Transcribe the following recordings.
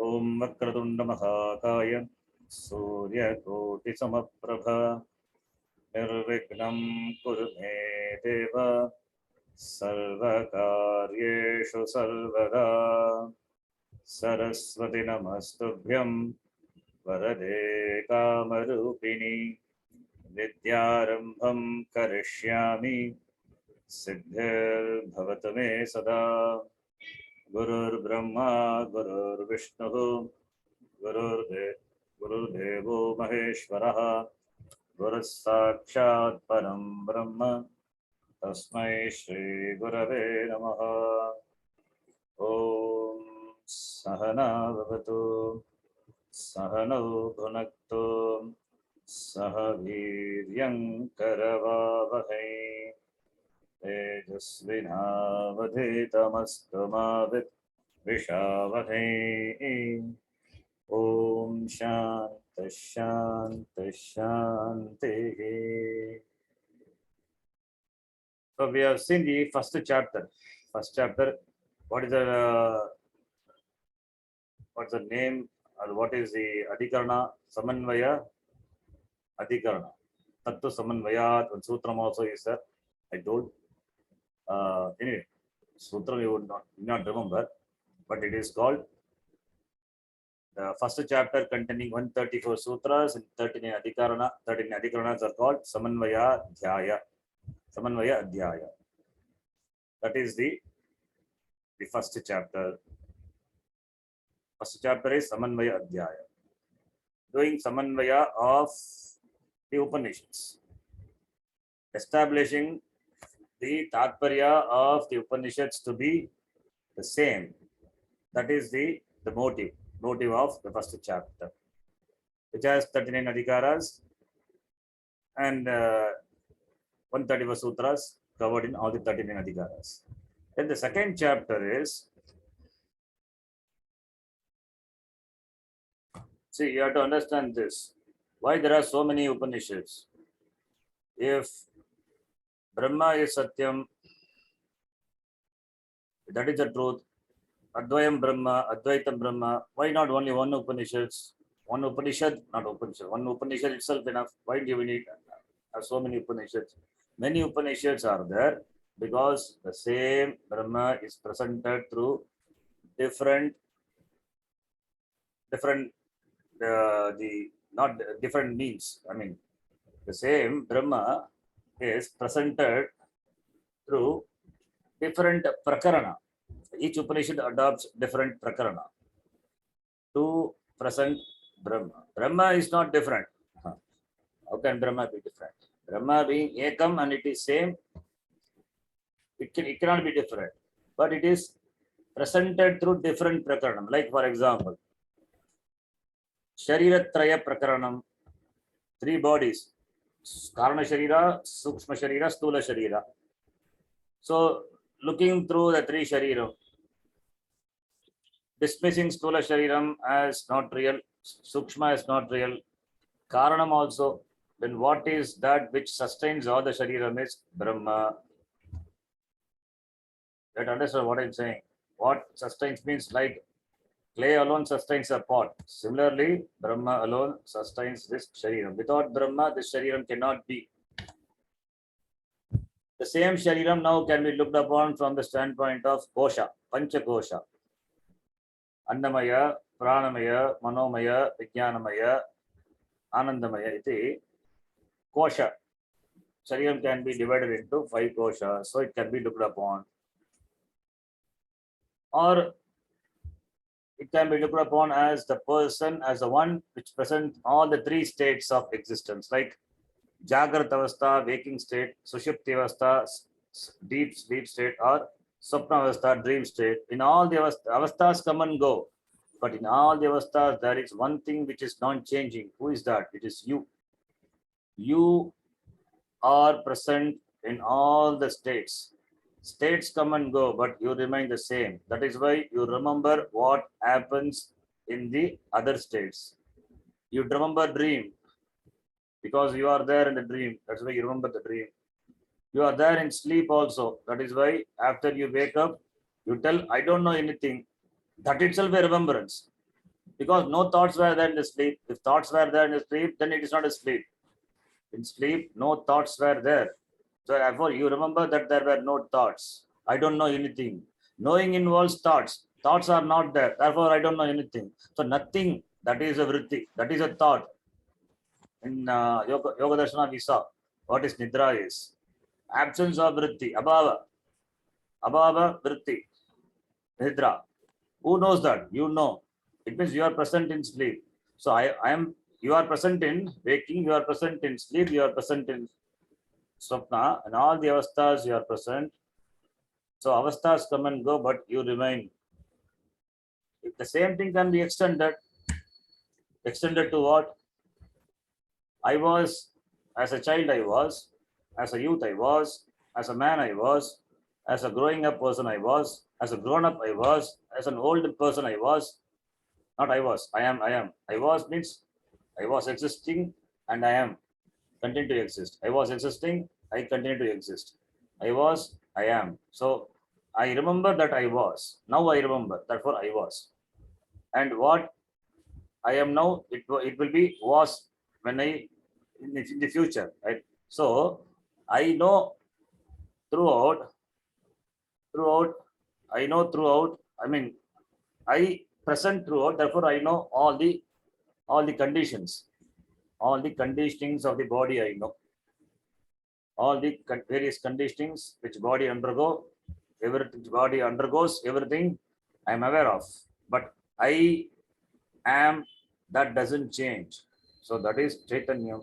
Om Vakratunda Mahakaya Surya Koti Samaprabha Nirvignam Kurume Deva Sarvakaryeshu Sarvada Saraswati Namastubhyam Varade Kamarupini Vidyarambham Karishyami Siddhir Bhavatu Me Sada Gurur Brahma Gurur Vishnu Gurudevo Maheshwaraha Guru Sakshat Param Brahma Tasmai Shri Gurave Namaha. Om Sahana Bhavatu Sahano Bhunaktu Sahaviryam Karavavahai Tejasvinavadhitamastu Mavit Vishavahai. Om Shanti Shanti Shanti. So we have seen the first chapter. First chapter, what is what's the name or what is the Adhikarana? Samanvaya Adhikarana. Tattva Samanvayat. One sutram also is there. I told. Anyway, sutram you would not remember, but it is called the first chapter containing 134 sutras and 39 adhikarana. 39 adhikaranas are called Samanvaya Dhyaya. Samanvaya Adhyaya. That is the first chapter. First chapter is Samanvaya Adhyaya. Doing Samanvaya of the Upanishads. Establishing the Tatparya of the Upanishads to be the same. That is the motive of the first chapter, which has 39 adhikaras and 134 sutras covered in all the 39 adhikaras. Then the second chapter is, see, you have to understand this. Why there are so many Upanishads? If Brahma is Satyam, that is the truth. Advayam Brahma, Advaitam Brahma. Why not only one Upanishads? One Upanishad, not Upanishad. One Upanishad itself enough. Why do we need so many Upanishads? Many Upanishads are there because the same Brahma is presented through different means. I mean, the same Brahma is presented through different prakarana. Each Upanishad adopts different prakarana to present Brahma. Brahma is not different. How can Brahma be different? Brahma being Ekam and it is same, it cannot be different. But it is presented through different prakaranam. Like for example, Shariratraya prakaranam, 3 bodies. Karana Sharira, Sukshma Sharira, Stula Sharira. So looking through the 3 Shariram, dismissing Stula Shariram as not real, Sukshma as not real, Karanam also, then what is that which sustains all the Shariram is Brahma. Let understand what I'm saying. What sustains means like clay alone sustains a pot. Similarly, Brahma alone sustains this Shariram. Without Brahma, this Shariram cannot be. The same Shariram now can be looked upon from the standpoint of Kosha, Pancha Kosha. Annamaya, Pranamaya, Manomaya, Vijnanamaya, Anandamaya, iti Kosha. Shariram can be divided into 5 koshas, so it can be looked upon. Or it can be looked upon as the person, as the one which presents all the 3 states of existence, like Jagrat Avastha, waking state, Sushupti Avastha, deep sleep state, or Swapna Avastha, dream state. In all the avasthas come and go, but in all the avasthas, there is one thing which is non-changing. Who is that? It is you. You are present in all the states. States come and go, but you remain the same. That is why you remember what happens in the other states. You remember dream because you are there in the dream. That's why you remember the dream. You are there in sleep also. That is why after you wake up, you tell, I don't know anything. That itself a remembrance. Because no thoughts were there in the sleep. If thoughts were there in the sleep, then it is not a sleep. In sleep, no thoughts were there. So therefore, you remember that there were no thoughts. I don't know anything. Knowing involves thoughts. Thoughts are not there. Therefore, I don't know anything. So nothing, that is a vritti. That is a thought. In Yoga Darshana, we saw what is Nidra is. Absence of vritti. Abhava. Abhava vritti. Nidra. Who knows that? You know. It means you are present in sleep. So I am, you are present in waking, you are present in sleep, you are present in Swapna, and all the avasthas you are present. So avasthas come and go, but you remain. If the same thing can be extended. Extended to what? I was, as a child I was, as a youth I was, as a man I was, as a growing up person I was, as a grown up I was, as an old person I was. Not I was, I am, I am. I was means I was existing and I am. Continue to exist. I was existing, I continue to exist. I was, I am. So I remember that I was. Now I remember, therefore I was. And what I am now, it will be was when I in the future, right? So I know throughout, throughout, I know throughout, I mean, I present throughout, therefore I know all the conditions, all the conditionings of the body I know. All the various conditionings which body undergo, everything body undergoes, everything I am aware of. But I am, that doesn't change. So that is Chaitanya.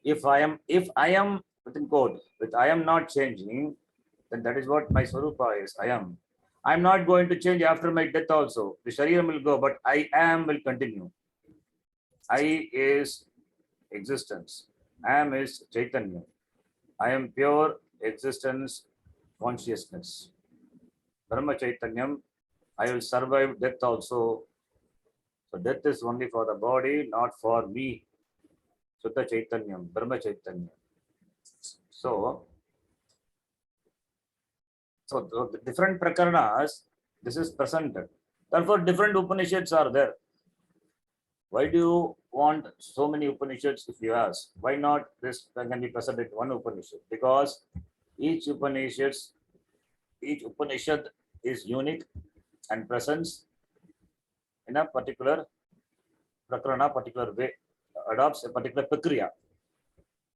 If I am within code, with I am not changing, then that is what my Swarupa is. I am. I'm not going to change after my death also. The Shariram will go, but I am will continue. I is existence. Am is Chaitanya. I am pure existence consciousness. Brahma Chaitanyam. I will survive death also. So death is only for the body, not for me. Sutta Chaitanyam, Brahma Chaitanyam. So, so the different prakaranas, this is presented. Therefore, different Upanishads are there. Why do you want so many Upanishads if you ask? Why not this can be presented in one Upanishad? Because each Upanishad is unique and presents in a particular prakarana, particular way, adopts a particular prakriya,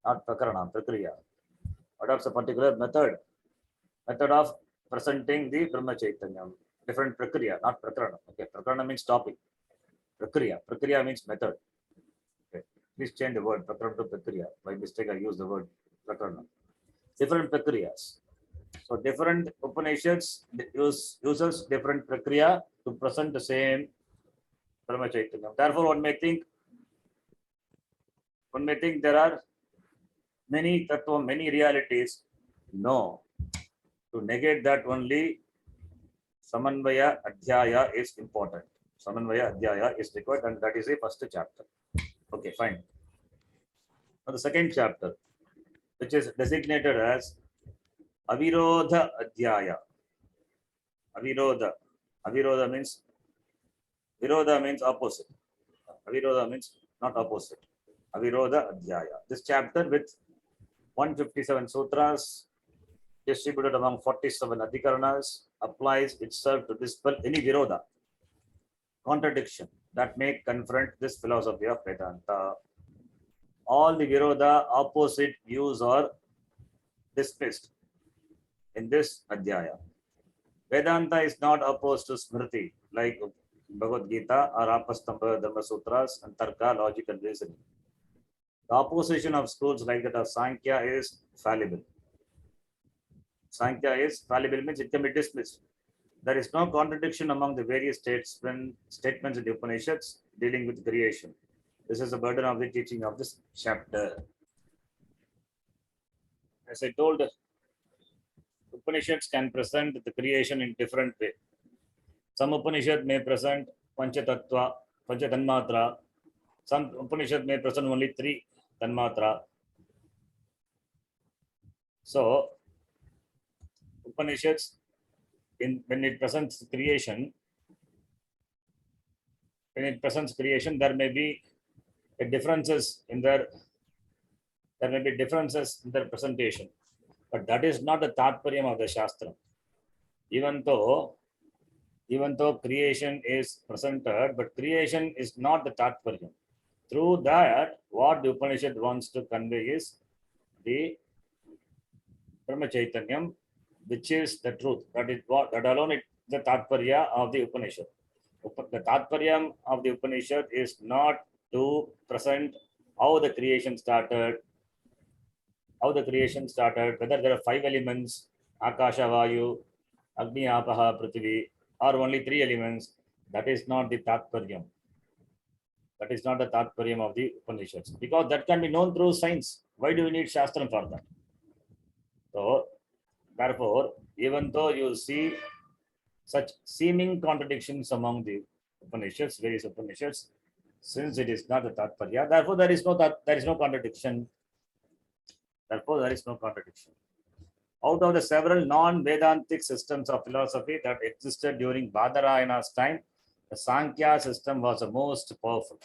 not prakarana, prakriya, adopts a particular method of presenting the Brahma Chaitanya. Different prakriya, not prakarana. Okay, prakarana means topic. Prakriya means method. Okay, please change the word prakarana to prakriya. By mistake, I use the word prakarana. Different prakriyas. So different Upanishads uses different prakriya to present the same Brahma Chaitanya. Therefore, one may think there are many tattva, many realities. No. To negate that only Samanvaya Adhyaya is important. Samanvaya Adhyaya is required, and that is the first chapter. Okay, fine. Now the second chapter, which is designated as Avirodha Adhyaya. Avirodha. Avirodha means Virodha means opposite. Avirodha means not opposite. Avirodha Adhyaya. This chapter with 157 sutras distributed among 47 adhikaranas applies itself to dispel any virodha, contradiction that may confront this philosophy of Vedanta. All the virodha, opposite views are dismissed in this adhyaya. Vedanta is not opposed to Smriti like Bhagavad Gita or Apastambha, Dhamma Sutras and Tarka, logic and reasoning. The opposition of schools like that of Sankhya is fallible. Sankhya is fallible means it can be dismissed. There is no contradiction among the various statements in the Upanishads dealing with creation. This is the burden of the teaching of this chapter. As I told, Upanishads can present the creation in different way. Some Upanishad may present Panchatattva, Panchatanmatra. Some Upanishad may present only 3 Tanmatra. So, Upanishads, when it presents creation, when it presents creation, there may be differences in their presentation, but that is not the Tatparyam of the Shastra. Even though creation is presented, but creation is not the Tatparyam. Through that, what the Upanishad wants to convey is the Brahma Chaitanyam, which is the truth. That alone is the Tatparya of the Upanishad. The Tatparyam of the Upanishad is not to present how the creation started, whether there are 5 elements, Akasha, Vayu, Agni, Apaha, Prithvi, or only 3 elements. That is not the Tatparyam. That is not the Tatparyam of the Upanishads, because that can be known through science. Why do we need Shastram for that? So, therefore, even though you see such seeming contradictions among the Upanishads, various Upanishads, since it is not the Tatparya, therefore there is no contradiction. Therefore, there is no contradiction. Out of the several non-Vedantic systems of philosophy that existed during Badarayana's time, the Sankhya system was the most powerful.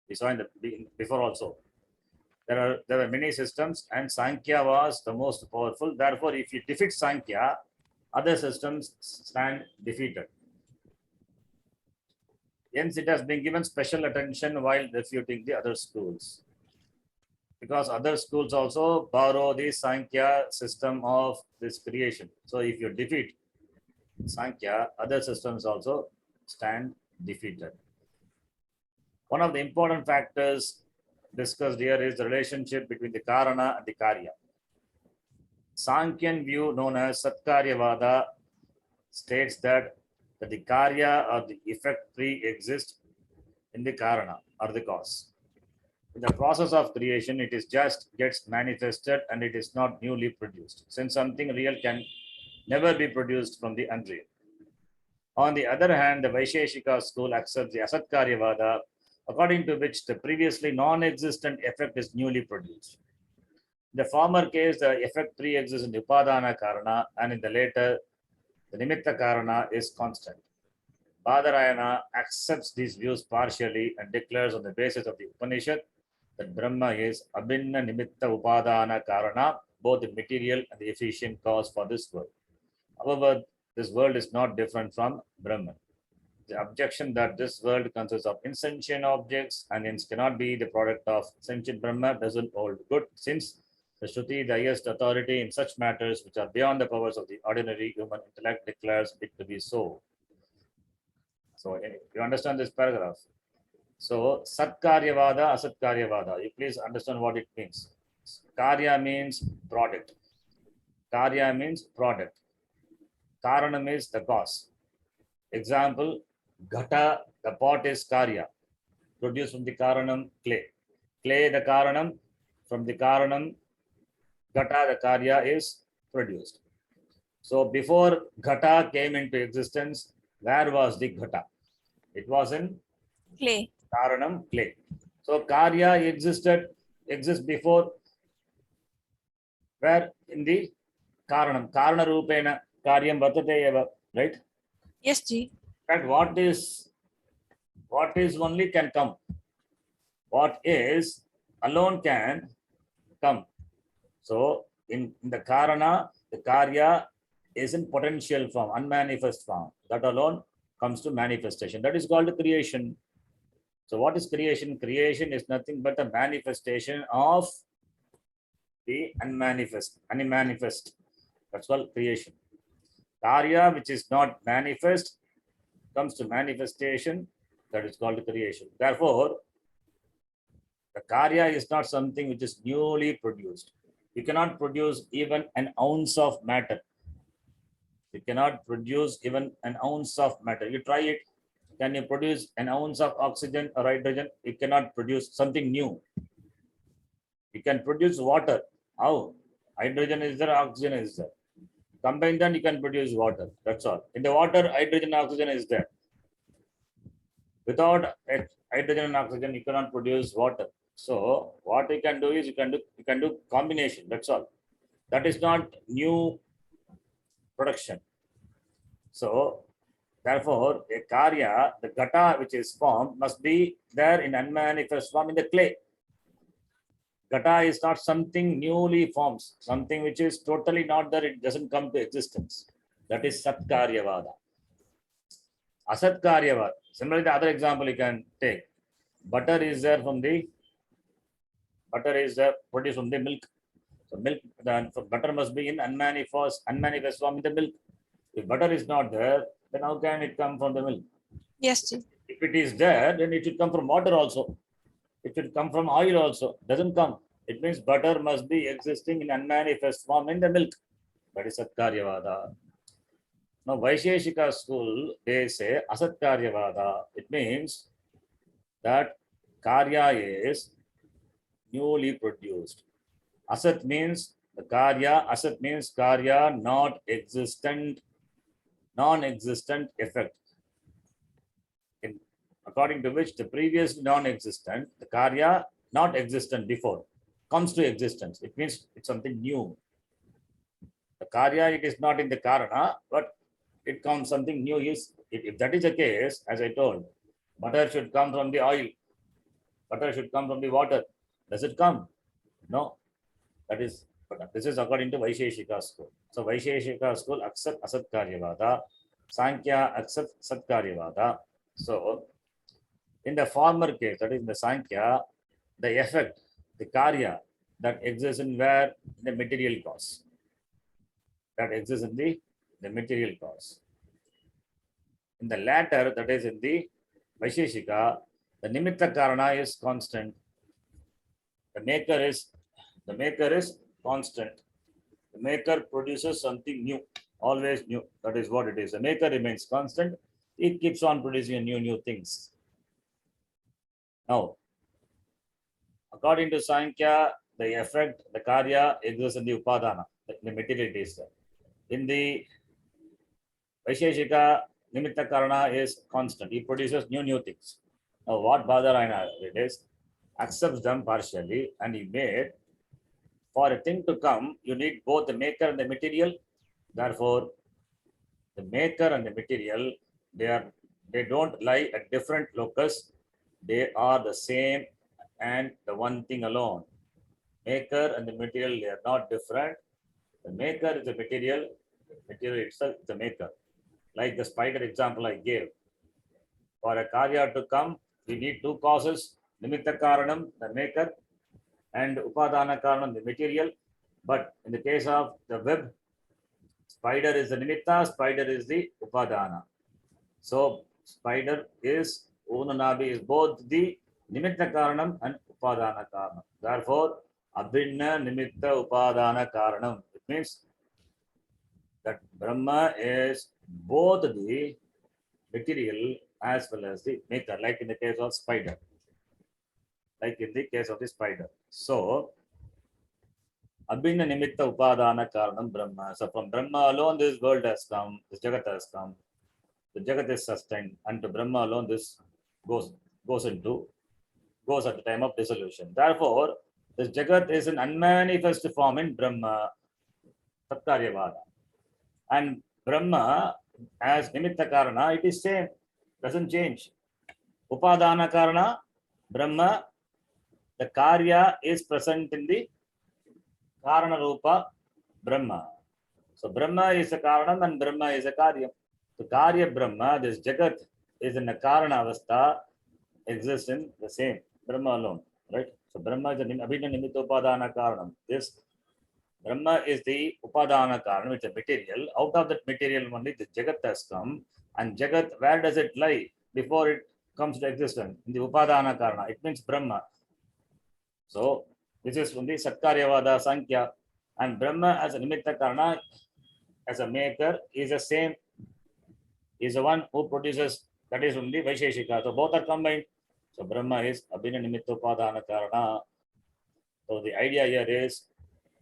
We saw in the before also. There were many systems, and Sankhya was the most powerful. Therefore, if you defeat Sankhya, other systems stand defeated. Hence, it has been given special attention while refuting the other schools, because other schools also borrow the Sankhya system of this creation. So, if you defeat Sankhya, other systems also stand defeated. One of the important factors discussed here is the relationship between the Karana and the Karya. Sankhyan view, known as Satkaryavada, states that the Karya or the effect pre-exist in the Karana or the cause. In the process of creation, it is just gets manifested and it is not newly produced, since something real can never be produced from the unreal. On the other hand, the Vaisheshika school accepts the Asatkaryavada, according to which the previously non-existent effect is newly produced. In the former case, the effect pre-exists in the Upadana Karana, and in the later, the Nimitta Karana is constant. Badarayana accepts these views partially and declares on the basis of the Upanishad that Brahma is Abhinna Nimitta Upadana Karana, both the material and the efficient cause for this world. However, this world is not different from Brahman. The objection that this world consists of insentient objects and hence cannot be the product of sentient Brahma doesn't hold good, since the Shruti, the highest authority in such matters which are beyond the powers of the ordinary human intellect, declares it to be so. So, you understand this paragraph? So, Satkaryavada, Asatkaryavada. You please understand what it means. Karya means product. Karya means product. Karanam is the cause. Example, Ghata, the pot is Karya, produced from the Karanam, clay. Clay, the Karanam, from the Karanam, Ghata, the Karya is produced. So before Ghata came into existence, where was the Ghata? It was in Clay. Karanam, clay. So Karya exists before, where in the Karanam. Karana Rupena Karyam Vartate eva, right? Yes, Ji. In fact, what is only can come. What is alone can come. So in the Karana, the Karya is in potential form, unmanifest form. That alone comes to manifestation. That is called creation. So what is creation? Creation is nothing but a manifestation of the unmanifest. That's called creation. Karya, which is not manifest, comes to manifestation. That is called creation. Therefore, the Karya is not something which is newly produced. You cannot produce even an ounce of matter. You cannot produce even an ounce of matter. You try it. Can you produce an ounce of oxygen or hydrogen? You cannot produce something new. You can produce water. How? Hydrogen is there, oxygen is there. Combine them, you can produce water. That's all. In the water, hydrogen and oxygen is there. Without hydrogen and oxygen, you cannot produce water. So what you can do is you can do combination. That's all. That is not new production. So Therefore, a karya, the gata which is formed, must be there in unmanifest form in the clay. Gata is not something newly formed, something which is totally not there, it doesn't come to existence. That is Satkaryavada. Asatkaryavada. Similarly, the other example you can take. Butter is there from the produced from the milk. So milk, the butter must be in unmanifest form in the milk. If butter is not there, then how can it come from the milk? Yes, Ji. If it is there, then it should come from water also. It should come from oil also. Doesn't come. It means butter must be existing in unmanifest form in the milk. That is Satkaryavada. Now, Vaisheshika school, they say Asatkaryavada. It means that Karya is newly produced. Asat means the Karya, Asat means Karya not existent, non-existent effect. According to which the previous non-existent, the Karya not existent before, comes to existence. It means it's something new. The Karya, it is not in the Karana, but it comes something new. If that is the case, as I told, butter should come from the oil. Butter should come from the water. Does it come? No. This is according to Vaisheshika school. So Vaisheshika school accept Asat Karyavada. Sankhya accept Sat Karyavada. So in the former case, that is in the Sankhya, the effect, the Karya that exists in where? The material cause. That exists in the material cause. In the latter, that is in the Vaisheshika, the Nimitta Karana is constant. The maker is constant. The maker produces something new, always new. That is what it is. The maker remains constant. It keeps on producing new things. Now, according to Sankhya, the effect, the Karya exists in the Upadana, the material taste. In the Vaisheshika, Nimitta Karana is constant. He produces new things. Now, what Badarayana did is accepts them partially, and he made for a thing to come, you need both the maker and the material. Therefore, the maker and the material, they don't lie at different locus. They are the same and the one thing alone. Maker and the material, they are not different. The maker is the material itself is the maker. Like the spider example I gave. For a karya to come, we need two causes, nimitta karanam, the maker, and upadana karanam, the material. But in the case of the web, spider is the nimitta, spider is the upadana. So spider is, Unanabi is both the nimitta karanam and upadana karanam. Therefore, abhinna nimitta upadana karanam. It means that Brahma is both the material as well as the maker, like in the case of spider. Like in the case of the spider. So, abhinna nimitta upadana karanam Brahma. So from Brahma alone, this world has come, this Jagat has come. The Jagat is sustained, and to Brahma alone, this goes at the time of dissolution. Therefore, this Jagat is an unmanifest form in Brahma, Satkaryavada. And Brahma, as Nimitta Karana, it is same, doesn't change. Upadana Karana, Brahma, the Karya is present in the Karana Rupa Brahma. So Brahma is a Karanam and Brahma is a Karya. So Karya Brahma, this Jagat is in the Karana Avastha, exists in the same Brahma alone, right? So Brahma is an Abhinna Nimitta Upadana Karanam. This Brahma is the Upadana Karanam, it's a material. Out of that material only the Jagat has come. And Jagat, where does it lie before it comes to existence? In the Upadana Karana. It means Brahma. So this is from the Satkaryavada Sankhya. And Brahma as a Nimitta Karana, as a maker, is the same, is the one who produces, that is from the Vaisheshika. So both are combined. So Brahma is Abhinna Nimitta Upadana Karana. So the idea here is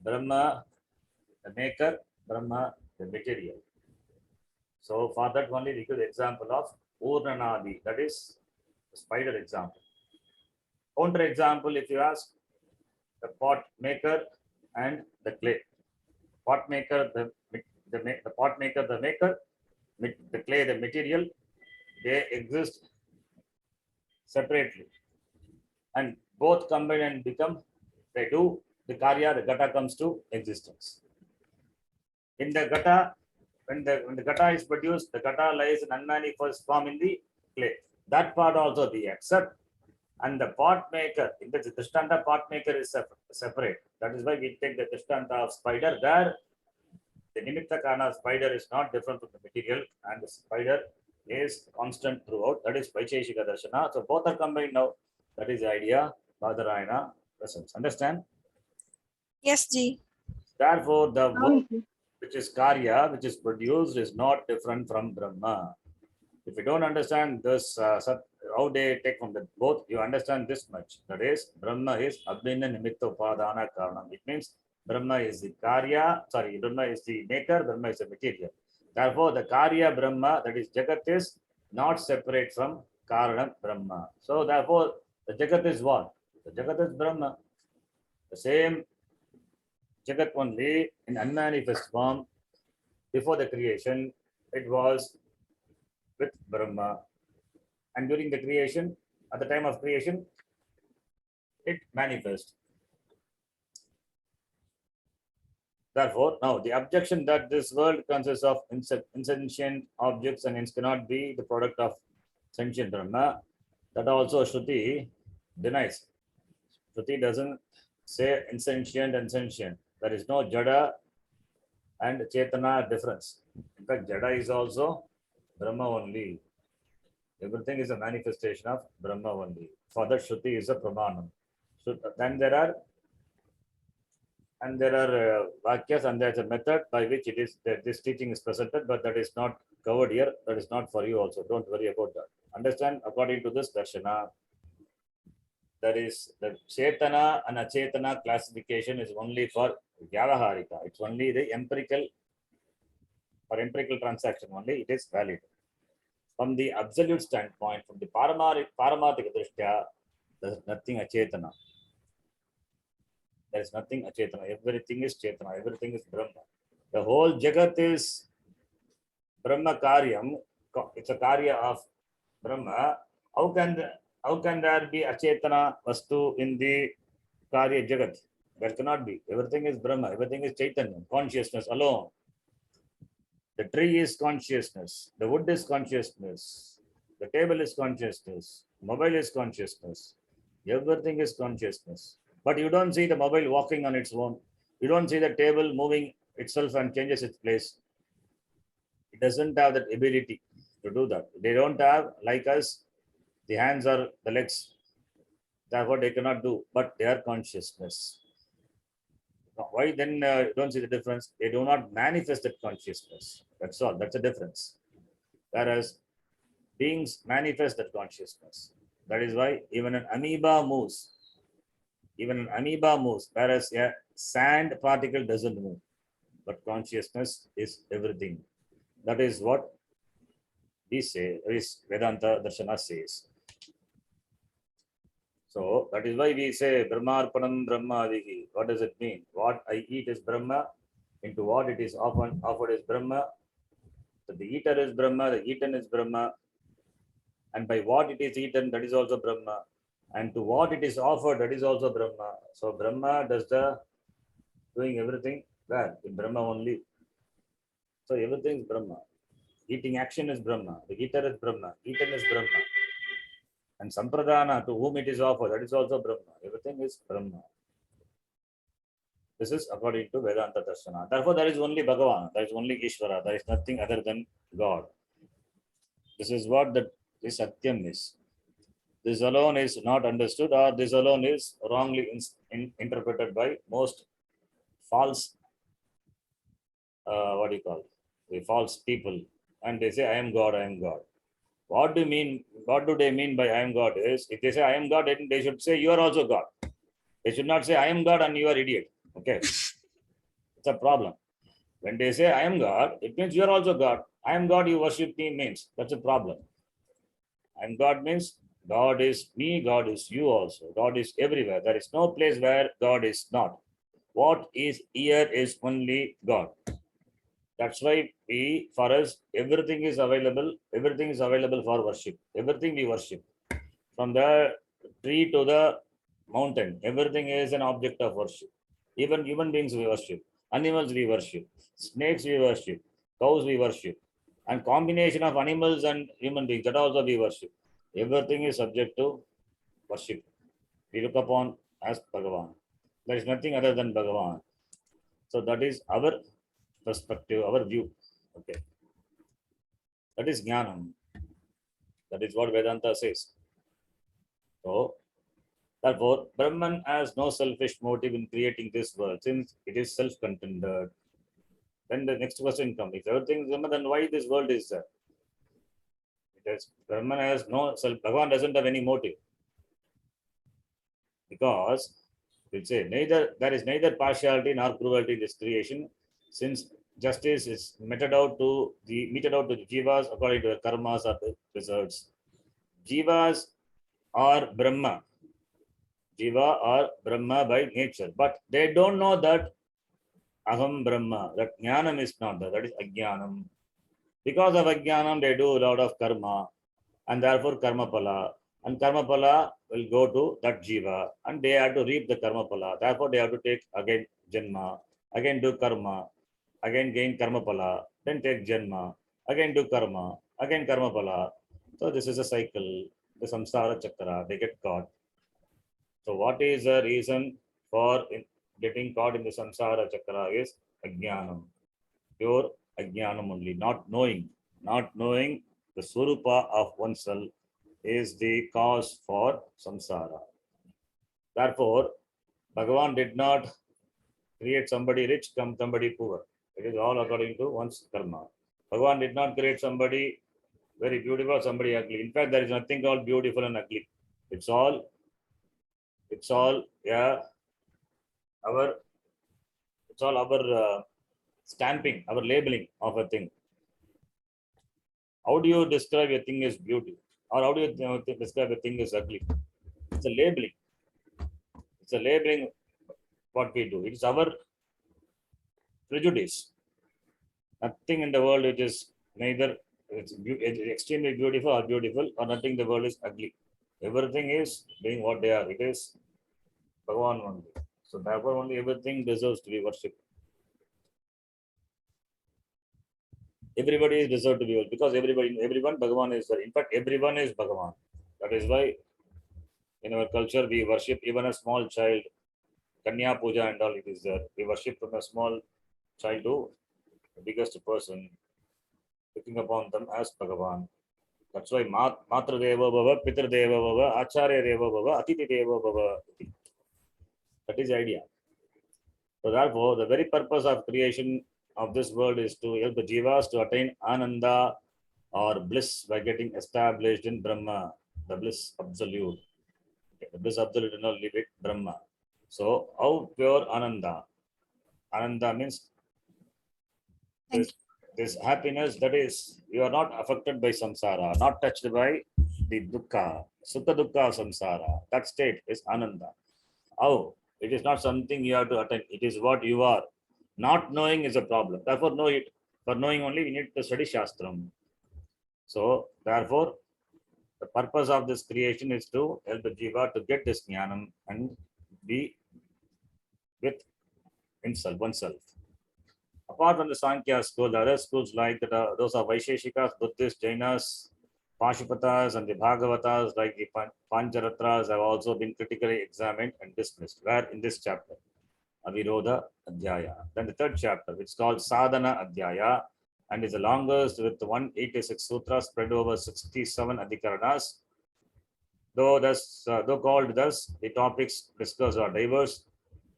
Brahma, the maker, Brahma, the material. So for that only we give the example of Urnanadi, that is the spider example. Counter example, if you ask, the pot maker and the clay. Pot maker, the pot maker, the maker, the clay, the material, they exist separately. And both combine and become, they do the karya, the gata comes to existence. In the gata, when the gata is produced, the gata lies in unmanifest form in the clay. That part also we accept. And the pot maker, in the Drishtanta pot maker is separate. That is why we take the Drishtanta of spider. There, the Nimitta Kana spider is not different from the material, and the spider is constant throughout. That is Vaisheshika Darshana. So both are combined now. That is the idea. Badarayana presence. Understand? Yes, Ji. Therefore, the work which is Karya, which is produced, is not different from Brahma. If you don't understand this, how they take from the both, you understand this much. That is, Brahma is Abhinna Nimitta Upadana Karanam. It means Brahma is the Karya, Brahma is the maker, Brahma is the material. Therefore, the Karya Brahma, that is Jagat, is not separate from Karanam Brahma. So, therefore, the Jagat is what? The Jagat is Brahma. The same Jagat only in unmanifest form before the creation, it was with Brahma. And during the creation, at the time of creation, it manifests. Therefore, now the objection that this world consists of insentient objects and hence cannot be the product of sentient Brahma, that also Shruti denies. Shruti doesn't say insentient and sentient. There is no Jada and Chetana difference. In fact, Jada is also Brahma only. Everything is a manifestation of Brahma only. For that, Shruti is a Pramanam. So then there are Vakyas, and there's a method by which it is that this teaching is presented, but that is not covered here. That is not for you also. Don't worry about that. Understand, according to this Darshana, that is the Chetana and Achetana classification is only for Vyavaharika. It's only the empirical, for empirical transaction only, it is valid. From the absolute standpoint, from the Paramarthika Drishtya, there is nothing Achetana. There is nothing Achetana. Everything is Chetana. Everything is Brahma. The whole Jagat is Brahma Karyam. It's a Karya of Brahma. How can there be Achetana Vastu in the Karya Jagat? There cannot be. Everything is Brahma. Everything is Chaitanya, consciousness alone. The tree is consciousness. The wood is consciousness. The table is consciousness. Mobile is consciousness. Everything is consciousness. But you don't see the mobile walking on its own. You don't see the table moving itself and changes its place. It doesn't have that ability to do that. They don't have, like us, the hands or the legs. Therefore, they cannot do, but they are consciousness. Why then you don't see the difference? They do not manifest that consciousness. That's all. That's the difference. Whereas beings manifest that consciousness. That is why even an amoeba moves. Even an amoeba moves, whereas a sand particle doesn't move. But consciousness is everything. That is what we say, is Vedanta Darshana says. So that is why we say Brahmarpanam Brahma Adihi. What does it mean? What I eat is Brahma, into what it is offered is Brahma. So the eater is Brahma, the eaten is Brahma, and by what it is eaten, that is also Brahma. And to what it is offered, that is also Brahma. So Brahma does the doing everything where? In Brahma only. So everything is Brahma. Eating action is Brahma. The eater is Brahma. Eaten is Brahma. And Sampradana, to whom it is offered, that is also Brahma. Everything is Brahma. This is according to Vedanta Darshana. Therefore, there is only Bhagavan. There is only Ishvara. There is nothing other than God. This is what this Satyam is. This alone is not understood, or this alone is wrongly interpreted by most false, what do you call it? The false people. And they say, I am God, I am God. What do you mean? What do they mean by I am God? Is if they say I am God, then they should say you are also God. They should not say I am God and you are idiot. Okay. It's a problem. When they say I am God, it means you are also God. I am God, you worship me means that's a problem. I am God means God is me, God is you also. God is everywhere. There is no place where God is not. What is here is only God. That's why for us, everything is available. Everything is available for worship. Everything we worship. From the tree to the mountain, everything is an object of worship. Even human beings we worship. Animals we worship. Snakes we worship. Cows we worship. And combination of animals and human beings, that also we worship. Everything is subject to worship. We look upon as Bhagavan. There is nothing other than Bhagavan. So that is our perspective, our view. Okay. That is Jnanam. That is what Vedanta says. So, therefore, Brahman has no selfish motive in creating this world since it is self-contained. Then the next question comes: if everything is Brahman, then why this world is there? Because Brahman has no self. Bhagavan doesn't have any motive because we say neither there is neither partiality nor cruelty in this creation, since justice is meted out to the jivas according to the karmas or the results. Jivas are Brahma. Jiva are Brahma by nature, but they don't know that Aham Brahma, that Jnanam is not there, that is Ajnanam. Because of Ajnanam, they do a lot of karma, and therefore karma pala. And karma pala will go to that Jiva, and they have to reap the karma pala. Therefore, they have to take again Janma, again do karma, again gain karma pala, then take Janma, again do karma, again karma pala. So, this is a cycle, the samsara chakra, they get caught. So what is the reason for getting caught in the samsara chakra is ajnanam, pure ajnanam only, not knowing the swarupa of oneself is the cause for samsara. Therefore, Bhagavan did not create somebody rich, come somebody poor. It is all according to one's karma. Bhagavan did not create somebody very beautiful, somebody ugly. In fact, there is nothing called beautiful and ugly. It's all yeah, our it's all our stamping, our labeling of a thing. How do you describe a thing as beauty, or how do you describe a thing as ugly? It's a labeling. It's a labeling. What we do, it's our prejudice. Nothing in the world which is neither it's extremely beautiful or beautiful, or nothing in the world is ugly. Everything is being what they are. It is Bhagavan only. So therefore, only everything deserves to be worshipped. Everybody is deserved to be worshipped because everyone Bhagavan is there. In fact, everyone is Bhagavan. That is why in our culture we worship even a small child, Kanya Puja and all it is there. We worship from a small child to the biggest person, looking upon them as Bhagavan. That's why Matra Deva Bhava, Pitra Deva Bhava, Acharya Deva Bhava, Atiti Deva Bhava. That is the idea. So therefore, the very purpose of creation of this world is to help the jivas to attain ananda or bliss by getting established in Brahma, the bliss absolute. Okay, the bliss absolute and all leave it Brahma. So how pure ananda? Ananda means this happiness that is you are not affected by samsara, not touched by the dukkha, sukha dukkha of samsara. That state is ananda. How? It is not something you have to attain. It is what you are. Not knowing is a problem. Therefore, know it. For knowing only, we need to study Shastram. So, therefore, the purpose of this creation is to help the jiva to get this jnanam and be with himself, oneself. Apart from the Sankhya school, the other schools like that, those are Vaisheshikas, Buddhists, Jainas, Pashupatas, and the Bhagavatas, like the Pancharatras, have also been critically examined and dismissed. Where in this chapter, Avirodha Adhyaya. Then the third chapter, which is called Sadhana Adhyaya, and is the longest with 186 sutras spread over 67 adhikaranas. Though called thus, the topics discussed are diverse.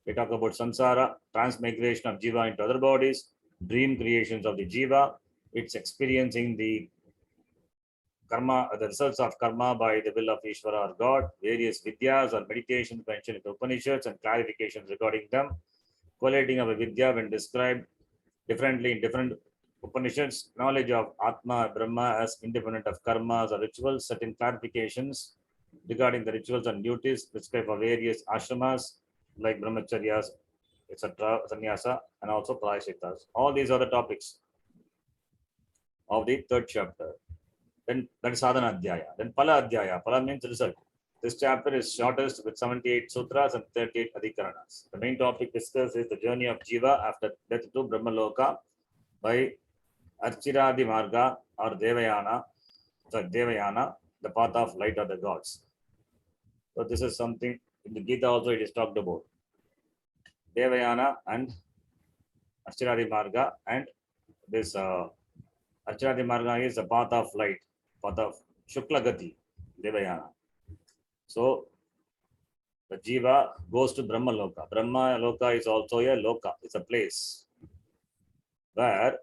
We talk about samsara, transmigration of jiva into other bodies, dream creations of the jiva, its experiencing the karma, the results of karma by the will of Ishvara or God, various vidyas or meditations mentioned in the Upanishads and clarifications regarding them, collating of a vidya when described differently in different Upanishads, knowledge of Atma, Brahma as independent of karmas or rituals, certain clarifications regarding the rituals and duties prescribed for various ashramas like brahmacharyas, etc., sannyasa, and also prayashitas. All these are the topics. of the third chapter. Then that is Sadhana Adhyaya. Then Pala Adhyaya. Pala means result. This chapter is shortest with 78 sutras and 38 adhikaranas. The main topic discussed is the journey of Jiva after death to Brahmaloka by Archiradi Marga or Devayana, the path of light of the gods. So this is something in the Gita also it is talked about. Devayana and Archiradi Marga, and this Archiradi Marga is the path of light, path of Shukla Gati, Devayana. So the Jiva goes to Brahma Loka. Brahma Loka is also a Loka, it's a place where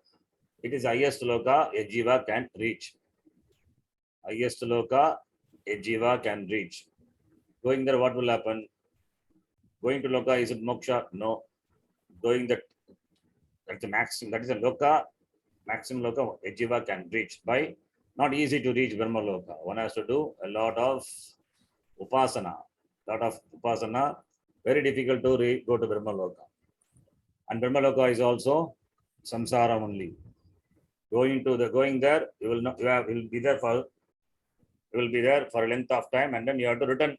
it is highest Loka a Jiva can reach. Highest Loka a Jiva can reach. Going there, what will happen? Going to Loka, is it moksha? No. Going that's the maximum, that is a Loka, maximum Loka a Jiva can reach by, not easy to reach Brahma Loka. One has to do a lot of upasana. Very difficult to go to Brahma Loka. And Brahma Loka is also samsara only. Going there, you will be there for a length of time, and then you have to return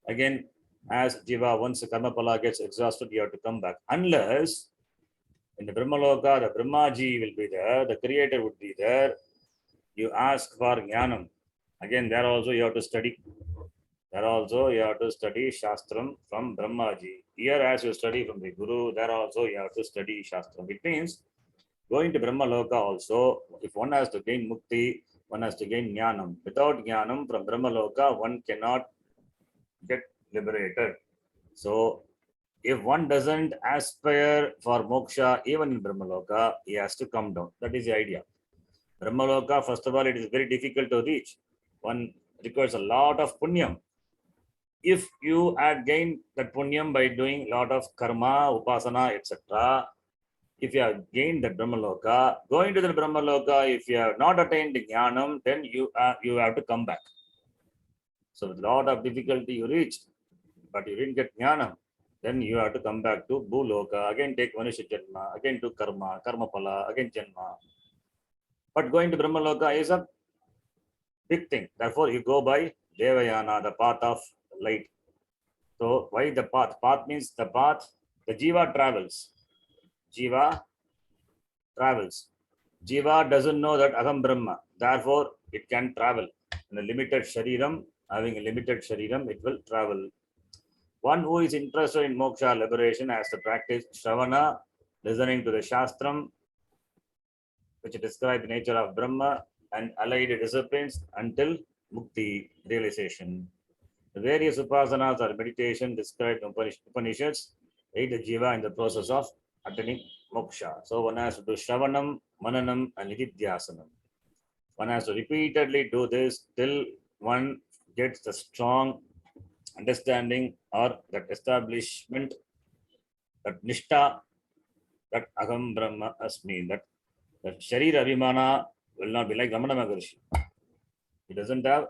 again as Jiva. Once the karma pala gets exhausted, you have to come back. Unless in the Brahma Loka, the Brahmaji will be there, the creator would be there. You ask for jnanam. Again, there also you have to study. There also you have to study Shastram from Brahmaji. Here, as you study from the Guru, there also you have to study Shastram. It means going to Brahma Loka also, if one has to gain mukti, one has to gain jnanam. Without jnanam from Brahma Loka, one cannot get liberated. So, if one doesn't aspire for moksha, even in Brahma Loka, he has to come down. That is the idea. Brahma Loka, first of all, it is very difficult to reach. One requires a lot of punyam. If you had gained that punyam by doing a lot of karma, upasana, etc., if you have gained the Brahma Loka, going to the Brahma Loka, if you have not attained the jnanam, then you have to come back. So with a lot of difficulty you reached, but you didn't get jnanam, then you have to come back to Bhuloka, again take Manusha Janma, again do karma pala, again Janma. But going to Brahma Loka is a big thing. Therefore, you go by Devayana, the path of light. So why the path? Path means the path, the Jiva travels. Jiva doesn't know that Aham Brahma. Therefore, it can travel. In a limited shariram, having a limited shariram, it will travel. One who is interested in moksha, liberation, has to practice Shravana, listening to the Shastram, which describe the nature of Brahma and allied disciplines until mukti, realization. The various upasanas or meditation described in Upanishads aid the jiva in the process of attaining moksha. So one has to do Shravanam, Mananam, and Nididhyasanam. One has to repeatedly do this till one gets the strong understanding or that establishment, that Nishta, that Aham Brahma Asmi, that Sharira Abhimana will not be like Ramana Maharshi. He doesn't have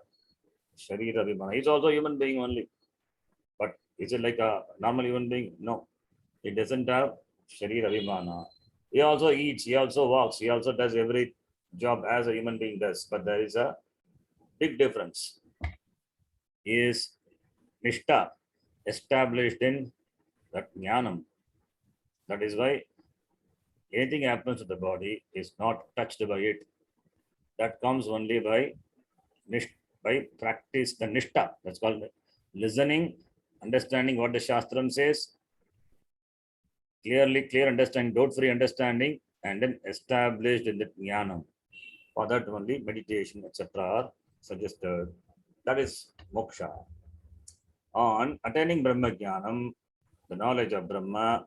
Sharira Abhimana. He's also a human being only. But is it like a normal human being? No. He doesn't have Sharira Abhimana. He also eats, he also walks, he also does every job as a human being does. But there is a big difference. He is Nishta, established in that Jnanam. That is why anything happens to the body is not touched by it. That comes only by practice, the Nishta. That's called listening, understanding what the Shastram says, clear understanding, doubt-free understanding, and then established in the Jnanam. For that only meditation, etc. are suggested. That is moksha. On attaining Brahma Jnanam, the knowledge of Brahma,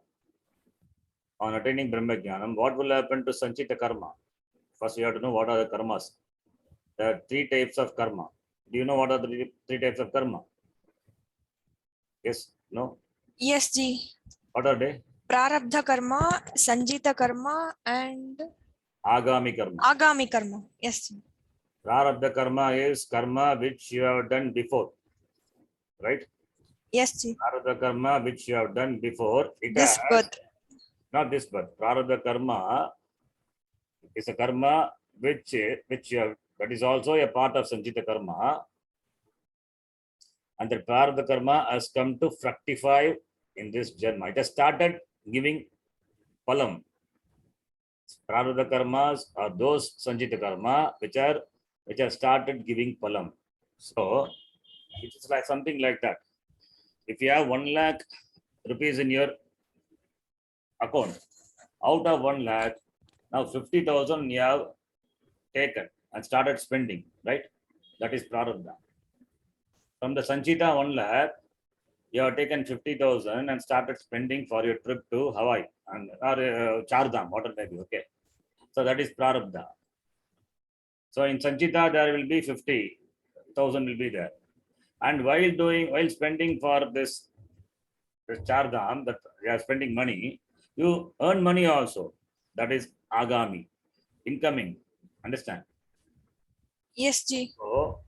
on attaining Brahma Jnanam, what will happen to Sanchita karma? First, you have to know what are the karmas. There are 3 types of karma. Do you know what are the 3 types of karma? Yes? No? Yes, Ji. What are they? Prarabdha karma, Sanjita karma, and Agami karma. Agami karma. Yes, Ji. Prarabdha karma is karma which you have done before. Right? Yes, Ji. Prarabdha karma which you have done before. This birth. Not this birth. Prarabdha karma is a karma which you have, that is also a part of Sanchita karma, and the Prarabdha karma has come to fructify in this Janma. It has started giving palam. Prarabdha karmas are those Sanchita karma which have started giving palam. So it is like something like that. If you have 1 lakh rupees in your account, out of 1 lakh, now 50,000 you have taken and started spending, right? That is Prarabdha. From the Sanchita 1 lakh, you have taken 50,000 and started spending for your trip to Hawaii and or Chardham, whatever maybe. Okay. So that is Prarabdha. So in Sanchita, there will be 50,000 will be there. And while spending for this Chardham, that you are spending money, you earn money also. That is Agami, incoming. Understand? Yes, Ji. So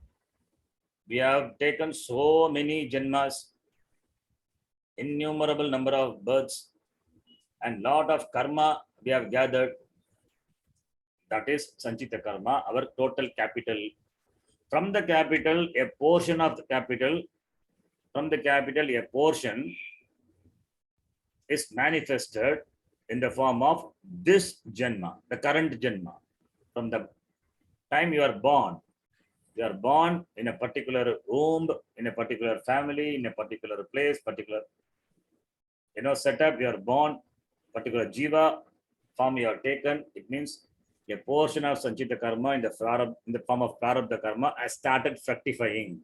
we have taken so many janmas, innumerable number of births, and lot of karma we have gathered. That is Sanchita karma, our total capital. From the capital, a portion of the capital, from the capital, a portion is manifested in the form of this janma, the current janma. From the time you are born in a particular womb, in a particular family, in a particular place, particular setup. You are born, particular jiva form you are taken. It means a portion of Sanchita karma in the form of Prarabdha karma has started fructifying.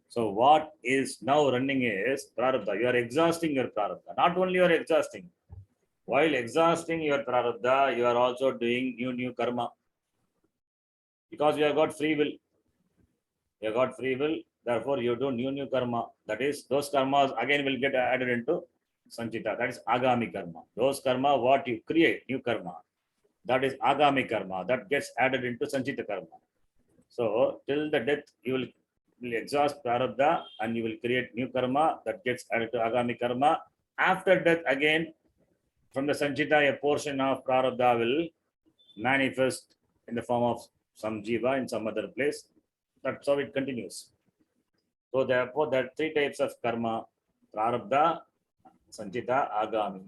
So what is now running is Prarabdha. You are exhausting your Prarabdha. Not only you are exhausting, while exhausting your Prarabdha, you are also doing new karma. Because you have got free will. You have got free will, therefore you do new karma. That is, those karmas again will get added into Sanchita. That is Agami karma. Those karma, what you create, new karma, that is Agami karma. That gets added into Sanchita karma. So till the death, you will exhaust Prarabdha and you will create new karma that gets added to Agami karma. After death, again, from the Sanchita, a portion of Prarabdha will manifest in the form of some jiva in some other place. That's how it continues. So therefore, there are 3 types of karma: Prarabdha, Sanchita, Agami.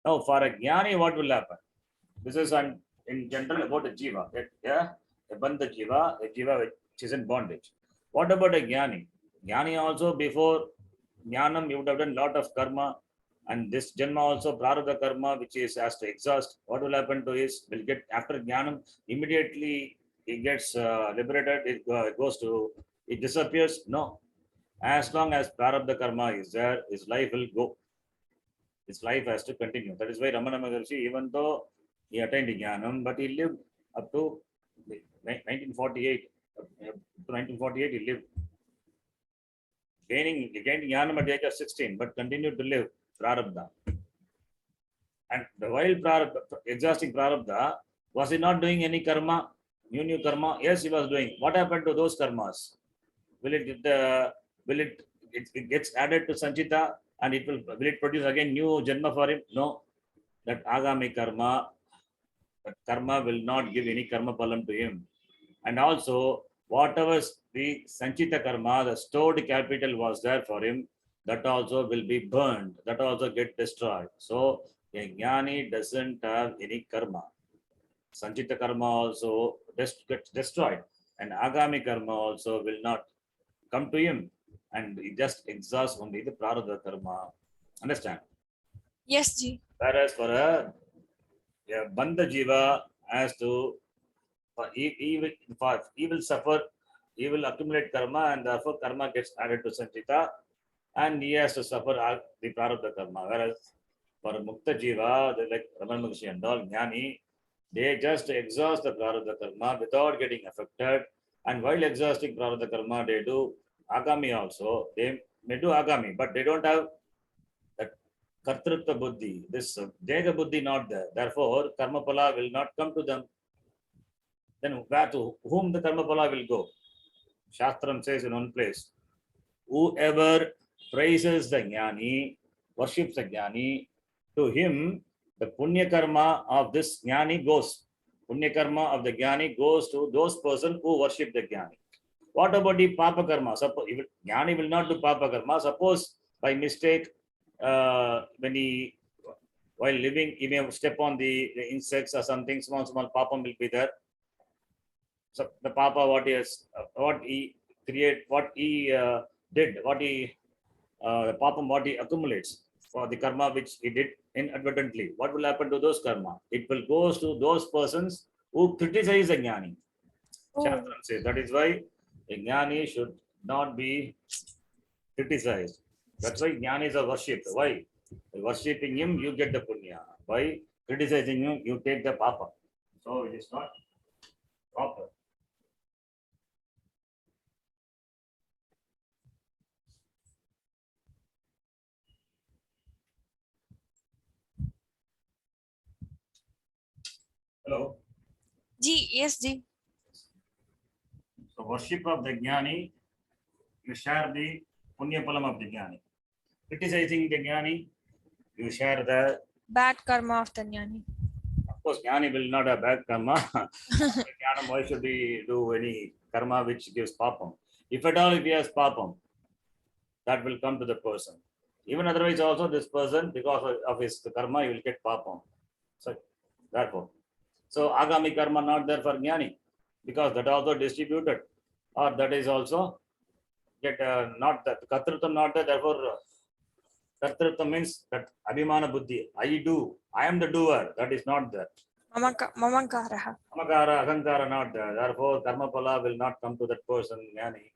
Now, for a jnani, what will happen? This is in general about a jiva. A bandha jiva, a jiva which is in bondage. What about a jnani? Jnani also, before jnanam, you would have done lot of karma, and this janma also prarabdha karma, which is has to exhaust. What will happen to is, will get after jnanam, immediately he gets liberated. It disappears. No, as long as prarabdha karma is there, his life will go. His life has to continue. That is why Ramana Maharshi, even though he attained jnanam, but he lived up to 1948. To 1948, he lived. He gained jnanam at the age of 16, but continued to live prarabdha. And while exhausting prarabdha, was he not doing any karma, new karma? Yes, he was doing. What happened to those karmas? Will it gets added to Sanchita and will it produce again new janma for him? No. That agami karma, that karma will not give any karma palam to him. And also, whatever the Sanchita karma, the stored capital was there for him, that also will be burned, that also get destroyed. So a jnani doesn't have any karma. Sanchita karma also gets destroyed, and agami karma also will not come to him, and he just exhausts only the prarabdha karma. Understand? Yes, Ji. Whereas for a bandha jiva has to, he will suffer, he will accumulate karma, and therefore karma gets added to Sanchita, and he has to suffer the prarabdha karma. Whereas for mukta jiva, like Ramana Maharshi and all, jnani, they just exhaust the prarabdha karma without getting affected. And while exhausting prarabdha karma, they do agami also. They may do agami, but they don't have that kartrutva buddhi, this dega buddhi not there. Therefore, karma pala will not come to them. Then where to whom the karma pala will go? Shastram says in one place, whoever praises the jnani, worships the jnani, to him the punya karma of this jnani goes. Punya karma of the Jnani goes to those persons who worship the Jnani. What about the Papa karma? Suppose Jnani will not do Papa karma. Suppose by mistake, when he while living, he may step on the insects or something, small papam will be there. So the papa, what he create, what he did, the papam, what he accumulates for the karma which he did inadvertently. What will happen to those karma? It will go to those persons who criticize a jnani. Oh. Shastram says that is why a jnani should not be criticized. That's why jnanis are worshipped. Why? By worshipping him, you get the punya. By criticizing him, you take the papa. So it is not proper. Hello. Ji, yes, Ji. So worship of the jnani, you share the punya palam of the jnani. Criticizing the jnani, you share the Bad karma of the Jnani. Of course, jnani will not have bad karma. Jnanam, why should he do any karma which gives papam? If at all, if he has papam, that will come to the person. Even otherwise, also this person, because of his karma, he will get papam. So therefore, so agami karma not there for jnani, because that also distributed, or that is also get not that kartrutvam not there. Therefore, kartrutvam means that abhimana buddhi. I do. I am the doer. That is not there. Mamankaraha. Amakara, Ahankara not there. Therefore, karma pala will not come to that person, jnani.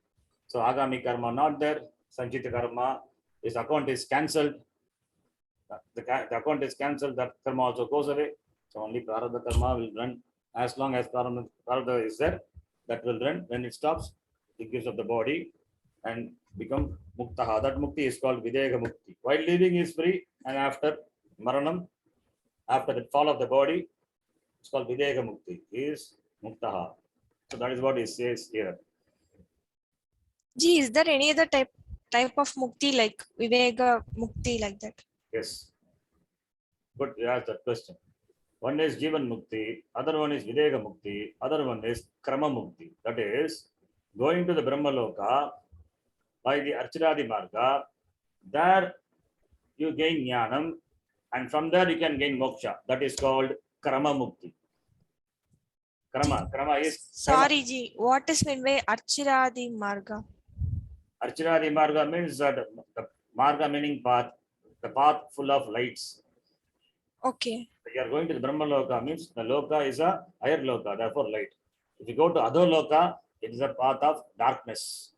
So agami karma not there. Sanchita karma, his account is cancelled. The account is cancelled. That karma also goes away. So only prarabdha karma will run as long as prarabdha is there. That will run. When it stops, it gives up the body and become muktaha. That mukti is called videga mukti. While living is free, and after maranam, after the fall of the body, it's called videga mukti. Is muktaha. So that is what it says here. Ji, is there any other type of mukti like Viveka mukti like that? Yes. Good, you asked that question. One is Jivan Mukti, other one is Videga Mukti, other one is Krama Mukti. That is going to the Brahma Loka by the Archiradi Marga. There you gain Jnanam, and from there you can gain Moksha. That is called Krama Mukti. Krama is. Sorry, Ji. What is meant by Archiradi Marga? Archiradi Marga means that the Marga meaning path, the path full of lights. Okay. You are going to the Brahma Loka means the Loka is a higher Loka, therefore light. If you go to other Loka, it is a path of darkness.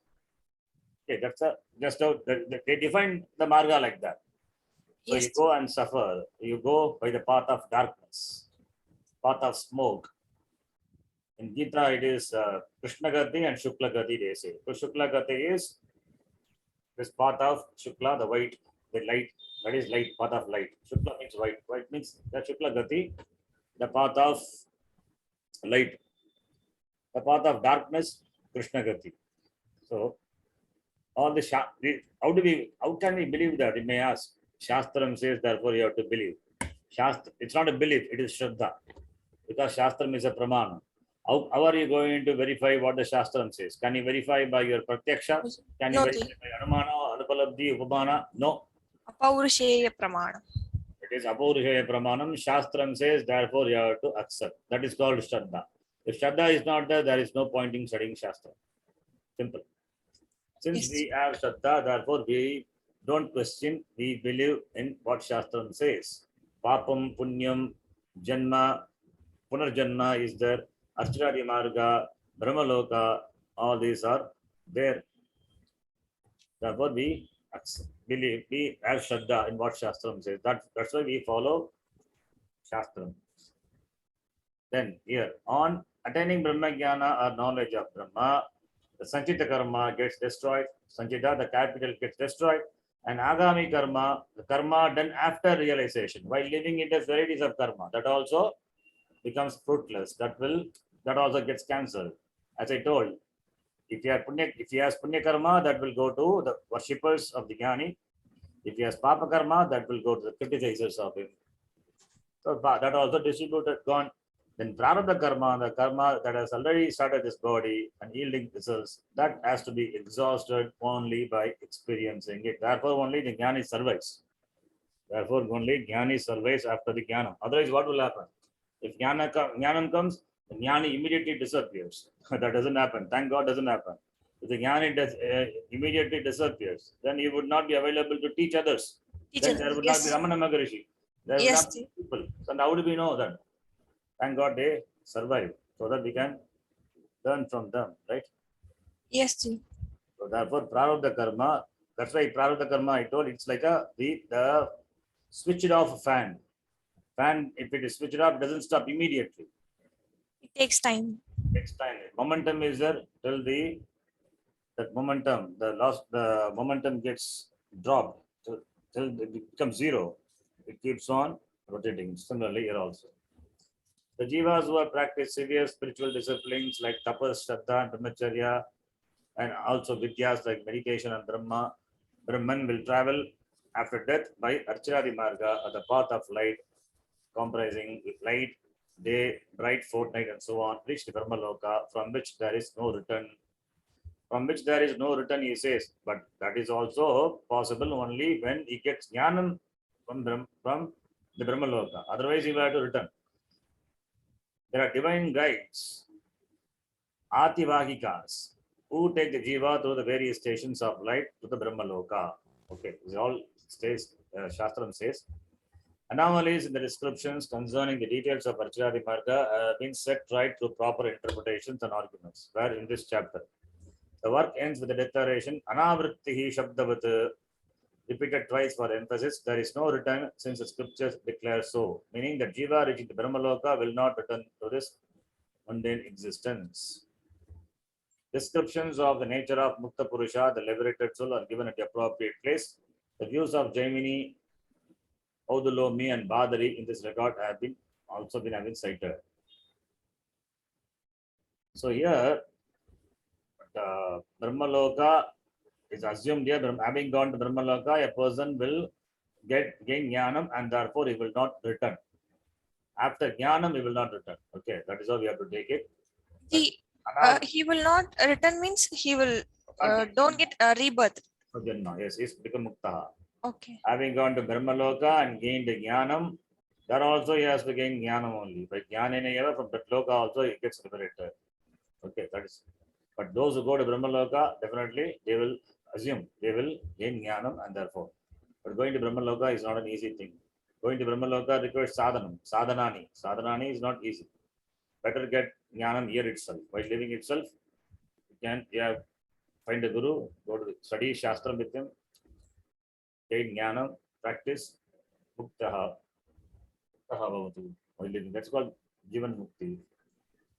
Okay, that's just how they define the Marga like that. So Yes. you go and suffer. You go by the path of darkness, path of smoke. In Gita, it is Krishna Gati and Shukla Gati, they say. So Shukla Gati is this path of Shukla, the white, the light. That is light, path of light. Shukla means white. White means the Shukla Gati, the path of light. The path of darkness, Krishna Gati. So, all the how can we believe that? You may ask. Shastram says, therefore you have to believe. Shastra, it's not a belief, it is Shraddha. Because Shastram is a pramana. How are you going to verify what the Shastram says? Can you verify by your pratyaksha? Can you No, verify by anumana, anupalabdhi, upamana? No. Apaurusheya Pramanam. It is Apaurushaya Pramanam. Shastram says, therefore you have to accept. That is called Shraddha. If Shraddha is not there, there is no point in studying Shastra. Simple. Since Yes. we have Shraddha, therefore we don't question, we believe in what Shastram says. Papam, Punyam, Janma, Punarjanma is there. Archiradi Marga, Brahmaloka, all these are there. Therefore we believe, we have Shraddha in what Shastram says. That's why we follow Shastram. Then here, on attaining Brahma Jnana or knowledge of Brahma, the Sanchita Karma gets destroyed. Sanchita, the capital, gets destroyed. And Agami Karma, the karma done after realization. While living, it has varieties of karma. That also becomes fruitless. That also gets cancelled. As I told, if he has Punya Karma, that will go to the worshippers of the Jnani. If he has Papa Karma, that will go to the criticizers of him. So that also distributed, gone. Then prarabdha karma, the karma that has already started this body and yielding results, that has to be exhausted only by experiencing it. Therefore, only the jnani survives. Therefore, only jnani survives after the jnana. Otherwise, what will happen? If jnanam comes, the jnani immediately disappears. That doesn't happen. Thank God, doesn't happen. If the jnani immediately disappears, then he would not be available to teach others. Teacher. Then there would not be Yes. Ramana Maharishi. There would Yes, not be Ji. people. So how do we know that? Thank God they survive, so that we can learn from them, right? Yes, Ji. So therefore, prarabdha karma. That's why prarabdha karma, I told, it's like the switched off fan. Fan, if it is switched off, it doesn't stop immediately. It takes time. Next time, momentum is there till that momentum, the momentum gets dropped till it becomes zero. It keeps on rotating. Similarly, here also. The jivas who have practiced severe spiritual disciplines like tapas, shraddha, and brahmacharya, and also vidyas like meditation and Brahman will travel after death by Archiradi Marga, the path of light, comprising light, day, bright fortnight, and so on, reach the Brahmaloka, from which there is no return. From which there is no return, he says, but that is also possible only when he gets jnanam from the Brahmaloka. Otherwise, he will have to return. There are divine guides, Ativahikas, who take the jiva through the various stations of light to the Brahmaloka. Okay, this all stays, Shastram says. Anomalies in the descriptions concerning the details of Archiradi Marga have been set right through proper interpretations and arguments. Where in this chapter, the work ends with the declaration Anavrittihi Shabdavat, repeated twice for emphasis. There is no return since the scriptures declare so, meaning that jiva reaching the Brahmaloka will not return to this mundane existence. Descriptions of the nature of Mukta Purusha, the liberated soul, are given at the appropriate place. The views of Jaimini, Audulomi, and Badari in this regard have been cited. So here, Brahmaloka is assumed here. Having gone to Brahmaloka, a person will gain jnanam, and therefore he will not return. After jnanam, he will not return. Okay, that is how we have to take it. He will not return means he will don't get a rebirth. Yes, he's become mukta. Okay. Having gone to Brahmaloka and gained jnanam, then also he has to gain jnanam only. By jnanena from that loka also he gets liberated. Okay, that is. But those who go to Brahmaloka, definitely they will assume they will gain jnanam, and therefore. But going to Brahmaloka is not an easy thing. Going to Brahmaloka requires sadhanam, sadhanani. Sadhanani is not easy. Better get jnanam here itself. By living itself, you can find a guru, go to study Shastram with him, gain jnanam, practice, muktaha. That's called Jivan Mukti.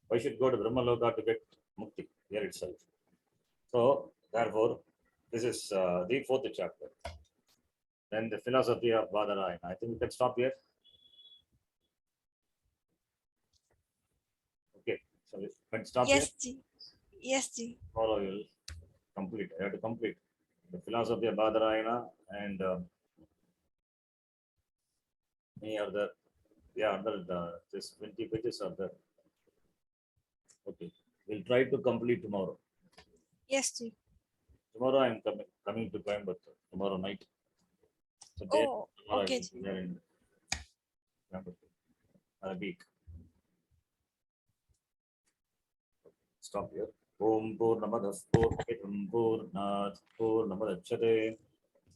Why should go to Brahmaloka to get Mukti here itself? So, therefore, this is the fourth chapter. Then the philosophy of Badarayana. I think we can stop here. Okay, so we can stop Yes, here. Ji. Yes, Ji. Tomorrow we will complete. I have to complete the philosophy of Badarayana and any other. Yeah, this 20 pages are there. Okay, we'll try to complete tomorrow. Yes, Ji. Tomorrow I'm coming to Coimbatore. Tomorrow night. So Oh, tomorrow okay. I will be there in Coimbatore. A week. Stop here. Om Purnamadah Purnamitam Purnat Purnamudachyate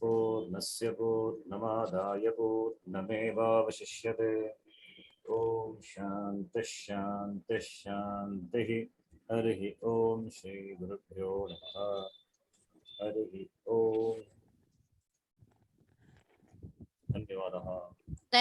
Purnasya Purnamadaya Purnameva Vashishyate. Om Shanti Shanti Shanti. Harihi Om Shri Gurubhyo Namaha. Harihi Om. Dhanyavadaha.